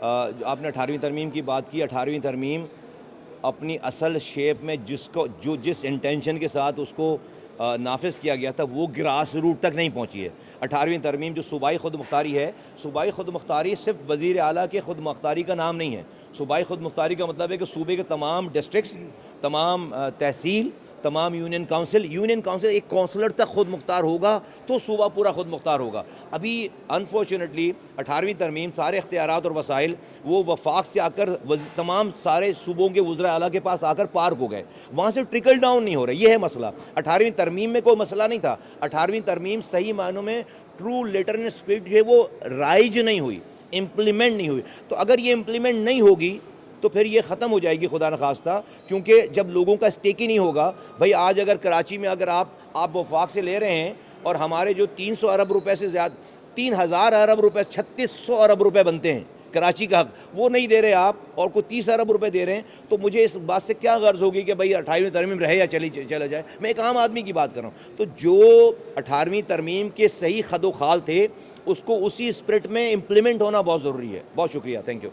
जो आपने 18वीं तरमीम की बात की, 18वीं तरमीम अपनी असल शेप में जिस इंटेंशन के साथ उसको नाफिज किया गया था वो ग्रास रूट तक नहीं पहुंची है। 18वीं तरमीम जो सूबाई खुद मुख्तारी है, सूबाई खुद मुख्तारी सिर्फ वज़ीर आला के खुद मुख्तारी का नाम नहीं है। सूबाई खुद मुख्तारी का मतलब है कि सूबे के तमाम डिस्ट्रिक्ट्स, तमाम तहसील, तमाम यूनियन काउंसिल एक काउंसलर तक खुद मुख्तार होगा तो सूबा पूरा खुद मुख्तार होगा। अभी अनफॉर्चुनेटली 18वीं तरमीम सारे इख्तियारात और वसाइल वो वफाक से आकर तमाम सारे सूबों के वज़रा आला के पास आकर पार्क हो गए, वहाँ से ट्रिकल डाउन नहीं हो रहा। ये है मसला। 18वीं तरमीम में कोई मसला नहीं था। 18वीं तरमीम सही मायनों में ट्रू लेटर एंड स्पिरिट जो है वो राइज नहीं हुई, इम्प्लीमेंट नहीं हुई। तो अगर ये इम्प्लीमेंट नहीं होगी तो फिर ये ख़त्म हो जाएगी खुदा न खास्ता, क्योंकि जब लोगों का स्टेक ही नहीं होगा। भाई आज अगर कराची में अगर आप वफाक से ले रहे हैं और हमारे जो 300 अरब रुपए से ज़्यादा 3000 अरब रुपए 3600 अरब रुपए बनते हैं कराची का हक, वो नहीं दे रहे आप और कोई 30 अरब रुपए दे रहे हैं, तो मुझे इस बात से क्या गर्ज होगी कि भाई 18वीं तरमीम रहे या चला जाए। मैं एक आम आदमी की बात कर रहा हूँ। तो जो 18वीं तरमीम के सही खदो खाल थे उसको उसी स्पिरिट में इम्प्लीमेंट होना बहुत ज़रूरी है। बहुत शुक्रिया, थैंक यू।